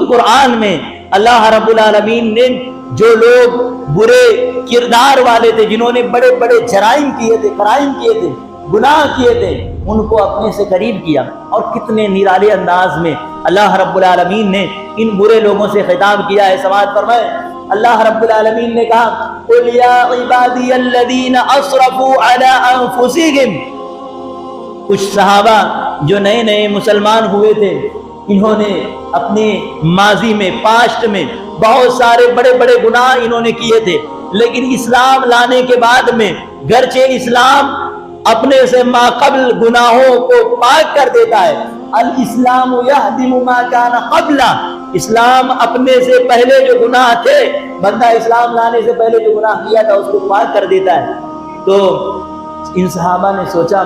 قرآن میں اللہ رب العالمین نے جو لوگ برے کردار والے تھے، جنہوں نے بڑے بڑے جرائم کیے تھے، کرائم کیے تھے، گناہ کیے تھے، ان کو اپنے سے قریب کیا، اور کتنے نرالے انداز میں اللہ رب العالمین نے ان برے لوگوں سے خطاب کیا ہے۔ سماعت فرمائے، اللہ رب العالمین نے کہا قُلْ يَا عِبَادِيَ الَّذِينَ أَسْرَفُوا عَلَىٰ أَنفُسِهِمْ۔ کچھ صحابہ جو نئے نئے مسلمان ہوئے تھے، انہوں نے اپنے ماضی میں، پاسٹ میں بہت سارے بڑے بڑے گناہ انہوں نے کیے تھے، لیکن اسلام لانے کے بعد میں گرچہ اسلام اپنے سے ما قبل گناہوں کو پاک کر دیتا ہے، الاسلام یہدم ما کان قبل، اسلام اپنے سے پہلے جو گناہ تھے، بندہ اسلام لانے سے پہلے جو گناہ کیا تھا اس کو پاک کر دیتا ہے۔ تو ان صحابہ نے سوچا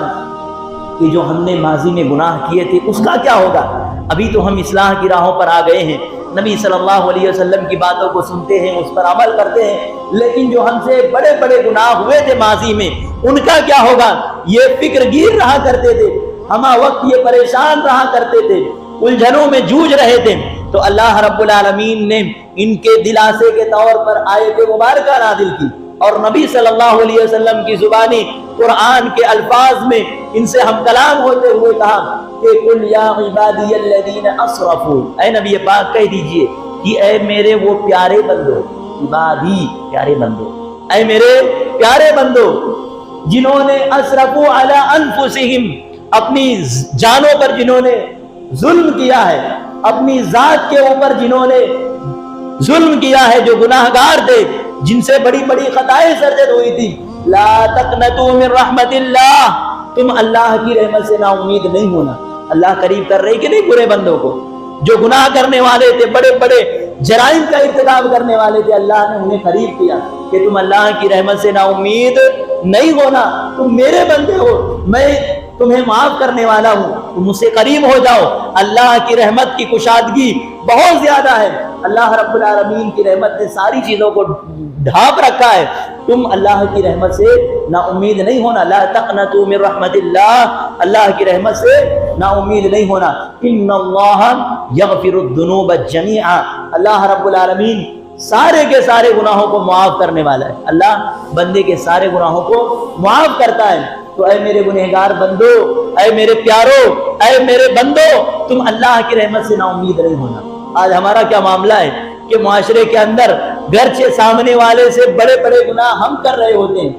کہ جو ہم نے ماضی میں گناہ کیے تھے اس کا کیا ہوگا؟ ابھی تو ہم اصلاح کی راہوں پر آ گئے ہیں، نبی صلی اللہ علیہ وسلم کی باتوں کو سنتے ہیں، اس پر عمل کرتے ہیں، لیکن جو ہم سے بڑے بڑے گناہ ہوئے تھے ماضی میں، ان کا کیا ہوگا؟ یہ فکر گیر رہا کرتے تھے، ہمہ وقت یہ پریشان رہا کرتے تھے، الجھنوں میں جوجھ رہے تھے۔ تو اللہ رب العالمین نے ان کے دلاسے کے طور پر آیت مبارکہ نازل کی، اور نبی صلی اللہ علیہ وسلم کی زبانی قرآن کے الفاظ میں ان سے ہم کلام ہوتے ہوئے کہا کہ قُلْ يَا عِبَادِيَ الَّذِينَ أَسْرَفُوا، اے نبی پاک کہہ دیجئے کہ اے میرے وہ پیارے بندو، عبادی پیارے بندو، اے میرے پیارے بندو جنہوں نے اسرفوا علی انفسہم، اپنی جانوں پر جنہوں نے ظلم کیا ہے، اپنی ذات کے اوپر جنہوں نے ظلم کیا ہے، جو گناہگار تھے، جن سے بڑی بڑی خطائیں سرزد ہوئی تھی، لا تقنطوا من رحمت اللہ، تم اللہ کی رحمت سے نا امید نہیں ہونا۔ اللہ قریب کر رہے کہ نہیں برے بندوں کو، جو گناہ کرنے والے تھے، بڑے بڑے جرائم کا ارتکاب کرنے والے تھے، اللہ نے انہیں قریب کیا کہ تم اللہ کی رحمت سے نا امید نہیں ہونا، تم میرے بندے ہو، میں تمہیں معاف کرنے والا ہوں، تم مجھ سے قریب ہو جاؤ۔ اللہ کی رحمت کی کشادگی بہت زیادہ ہے، اللہ رب العالمین کی رحمت نے ساری چیزوں کو ڈھانپ رکھا ہے، تم اللہ کی رحمت سے نا امید نہیں ہونا، لا تقنطوا من رحمت اللہ، اللہ کی رحمت سے نا امید نہیں ہونا۔ ان اللہ یغفر الذنوب جميعا، اللہ رب العالمین سارے کے سارے گناہوں کو معاف کرنے والا ہے، اللہ بندے کے سارے گناہوں کو معاف کرتا ہے۔ تو اے میرے گنہگار بندو، اے میرے پیارو، اے میرے بندو، تم اللہ کی رحمت سے نا امید نہیں ہونا۔ آج ہمارا کیا معاملہ ہے کہ معاشرے کے اندر گرچہ سامنے والے سے بڑے بڑے گناہ ہم کر رہے ہوتے ہیں،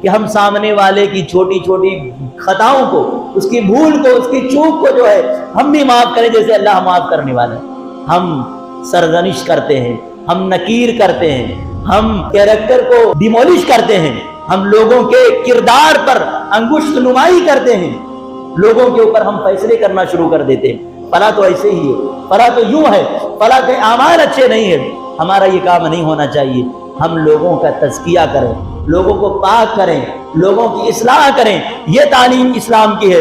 کہ ہم سامنے والے کی چھوٹی چھوٹی خطاؤں کو، اس کی بھول کو، اس کی چوک کو جو ہے ہم بھی معاف کریں جیسے اللہ معاف کرنے والا ہے۔ ہم سرزنش کرتے ہیں، ہم نکیر کرتے ہیں، ہم کیریکٹر کو ڈیمولش کرتے ہیں، ہم لوگوں کے کردار پر انگشت نمائی کرتے ہیں، لوگوں کے اوپر ہم فیصلے کرنا شروع کر دیتے ہیں، فلاں تو ایسے ہی ہے، فلاں تو یوں ہے، فلاں کے اعمال اچھے نہیں ہیں۔ ہمارا یہ کام نہیں ہونا چاہیے، ہم لوگوں کا تزکیہ کریں، لوگوں کو پاک کریں، لوگوں کی اصلاح کریں، یہ تعلیم اسلام کی ہے۔